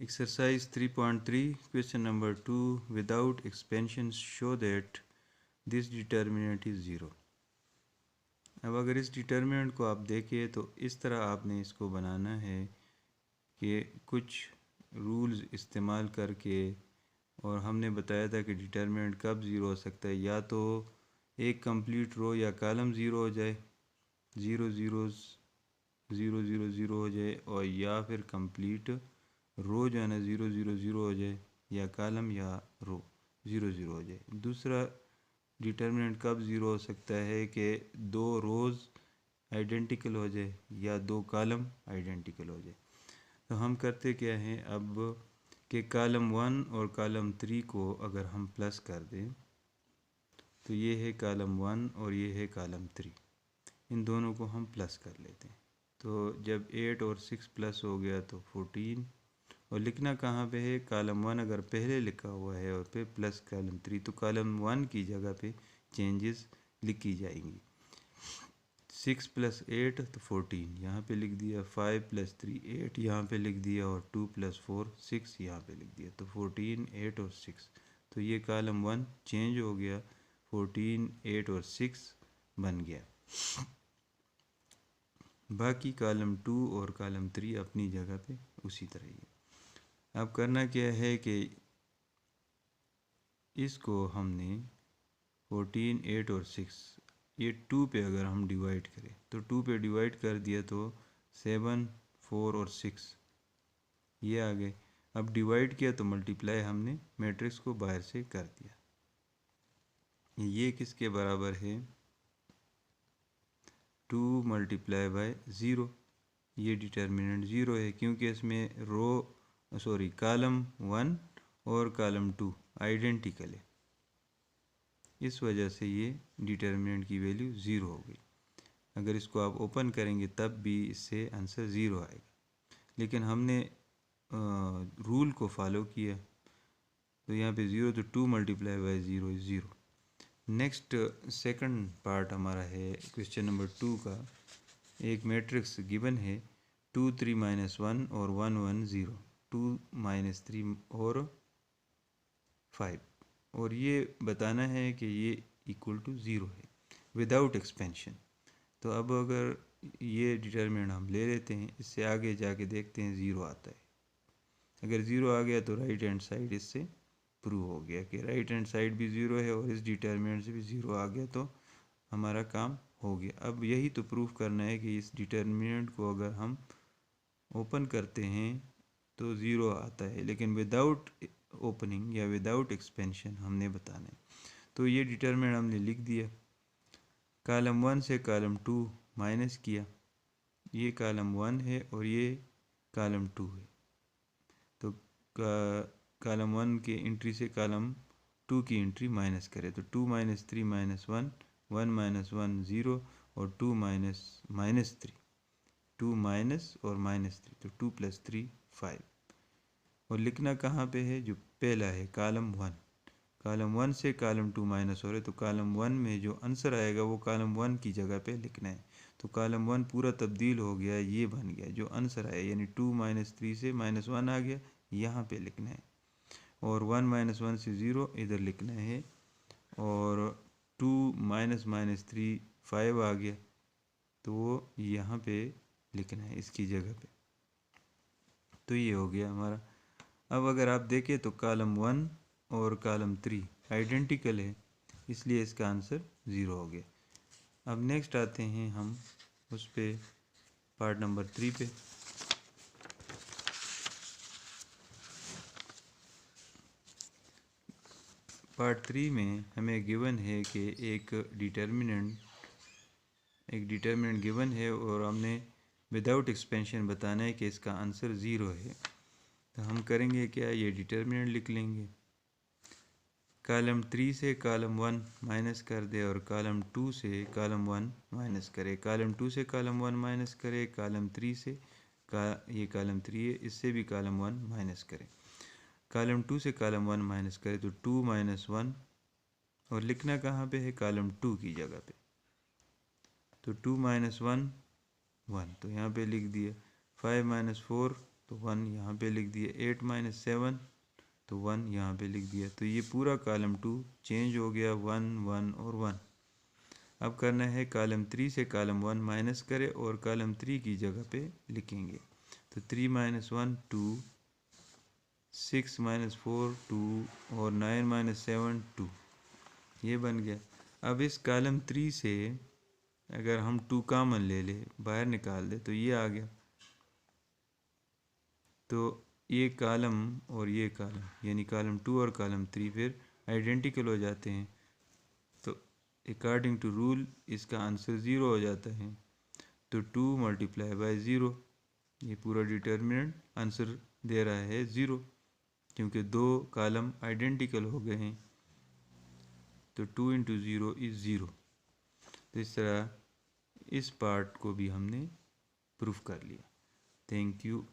Exercise 3.3 question number 2 without expansion show that this determinant is 0। अब अगर इस determinant को आप देखें तो इस तरह आपने इसको बनाना है कि कुछ रूल्स इस्तेमाल करके, और हमने बताया था कि डिटर्मिनेंट कब ज़ीरो हो सकता है, या तो एक कंप्लीट रो या कॉलम ज़ीरो हो जाए, zero zero zero zero zero हो जाए, और या फिर कंप्लीट रो जो है ना ज़ीरो ज़ीरो ज़ीरो हो जाए, या कॉलम या रो ज़ीरो ज़ीरो हो जाए। दूसरा डिटर्मिनेंट कब ज़ीरो हो सकता है कि दो रोज़ आइडेंटिकल हो जाए या दो कॉलम आइडेंटिकल हो जाए। तो हम करते क्या हैं अब कि कॉलम 1 और कॉलम 3 को अगर हम प्लस कर दें तो ये है कॉलम 1 और ये है कॉलम 3, इन दोनों को हम प्लस कर लेते हैं। तो जब 8 और 6 प्लस हो गया तो 14, और लिखना कहाँ पे है, कॉलम 1 अगर पहले लिखा हुआ है और फिर प्लस कॉलम 3 तो कॉलम 1 की जगह पे चेंजेस लिखी जाएंगी। 6 + 8 तो 14 यहाँ पे लिख दिया, 5 + 3 8 यहाँ पे लिख दिया, और 2 + 4 6 यहाँ पे लिख दिया। तो 14 8 और 6, तो ये कॉलम 1 चेंज हो गया, 14 8 और 6 बन गया। बाकी कॉलम 2 और कॉलम 3 अपनी जगह पे उसी तरह ही। अब करना क्या है कि इसको हमने 14 8 और 6 ये 2 पे अगर हम डिवाइड करें तो 2 पे डिवाइड कर दिया तो 7 4 और 6 ये आ गए। अब डिवाइड किया तो मल्टीप्लाई हमने मैट्रिक्स को बाहर से कर दिया। ये किसके बराबर है, 2 × 0। ये डिटर्मिनेंट 0 है क्योंकि इसमें कॉलम 1 और कॉलम 2 आइडेंटिकल है, इस वजह से ये डिटर्मिनेंट की वैल्यू 0 हो गई। अगर इसको आप ओपन करेंगे तब भी इससे आंसर 0 आएगा, लेकिन हमने रूल को फॉलो किया तो यहाँ पे 0, तो 2 × 0 इज़ 0। नेक्स्ट सेकंड पार्ट हमारा है क्वेश्चन नंबर 2 का। एक मैट्रिक्स गिवन है 2 3 -1 और 1 1 0, 2 -3 और 5, और ये बताना है कि ये इक्वल टू 0 है विदाउट एक्सपेंशन। तो अब अगर ये डिटर्मिनेंट हम ले लेते हैं, इससे आगे जाके देखते हैं 0 आता है। अगर 0 आ गया तो राइट हैंड साइड इससे प्रूव हो गया कि राइट हैंड साइड भी 0 है, और इस डिटर्मिनेंट से भी 0 आ गया तो हमारा काम हो गया। अब यही तो प्रूफ करना है कि इस डिटर्मिनेंट को अगर हम ओपन करते हैं तो 0 आता है, लेकिन विदाउट ओपनिंग या विदाउट एक्सपेंशन हमने बताना है। तो ये डिटर्मिनेंट हमने लिख दिया, कॉलम 1 से कॉलम 2 माइनस किया, ये कॉलम 1 है और ये कॉलम 2 है, तो कॉलम 1 के एंट्री से कॉलम 2 की एंट्री माइनस करें तो 2 - 3 - 1 1 - 1 0 और 2 - 3 2 माइनस और -3 तो 2 + 3 5। और लिखना कहाँ पे है, जो पहला है कॉलम 1, कॉलम 1 से कॉलम 2 माइनस हो रहे तो कॉलम 1 में जो आंसर आएगा वो कॉलम 1 की जगह पे लिखना है। तो कॉलम 1 पूरा तब्दील हो गया, ये बन गया जो आंसर आया, यानी 2 - 3 से -1 आ गया, यहाँ पे लिखना है, और 1 - 1 से 0 इधर लिखना है, और 2 - -3 5 आ गया तो वो यहाँ पे लिखना है इसकी जगह पे। तो ये हो गया हमारा। अब अगर आप देखें तो कॉलम 1 और कॉलम 3 आइडेंटिकल है, इसलिए इसका आंसर 0 हो गया। अब नेक्स्ट आते हैं हम उस पे पार्ट नंबर 3 पे। पार्ट 3 में हमें गिवन है कि एक डिटर्मिनेंट गिवन है और हमने विदाउट एक्सपेंशन बताना है कि इसका आंसर 0 है। तो हम करेंगे क्या, ये डिटर्मिनेंट लिख लेंगे, कॉलम 3 से कॉलम 1 माइनस कर दे और कॉलम 2 से कॉलम 1 माइनस करे, कॉलम 2 से कॉलम 1 माइनस करे, कॉलम 3 से ये कॉलम 3 है इससे भी कॉलम 1 माइनस करे, कॉलम 2 से कॉलम 1 माइनस करे तो 2 - 1, और लिखना कहाँ पे है, कॉलम 2 की जगह पे, तो 2 - 1 1, तो यहाँ पे लिख दिया, 5 - 4 तो 1 यहाँ पे लिख दिया, 8 माइनस 7 तो 1 यहाँ पे लिख दिया। तो ये पूरा कॉलम 2 चेंज हो गया 1 1 और 1। अब करना है कॉलम 3 से कॉलम 1 माइनस करें और कॉलम 3 की जगह पे लिखेंगे। तो 3 माइनस 1 2, 6 माइनस 4 2 और 9 माइनस 7 2, ये बन गया। अब इस कॉलम 3 से अगर हम 2 कॉमन ले ले, बाहर निकाल दे, तो ये आ गया। तो ये कॉलम और ये कॉलम यानी कॉलम 2 और कॉलम 3 फिर आइडेंटिकल हो जाते हैं। तो अकॉर्डिंग टू रूल इसका आंसर 0 हो जाता है। तो 2 मल्टीप्लाई बाय 0, ये पूरा डिटर्मिनेंट आंसर दे रहा है 0, क्योंकि दो कॉलम आइडेंटिकल हो गए हैं। तो 2 इंटू 0 इज़ 0। तो इस तरह इस पार्ट को भी हमने प्रूफ कर लिया। Thank you.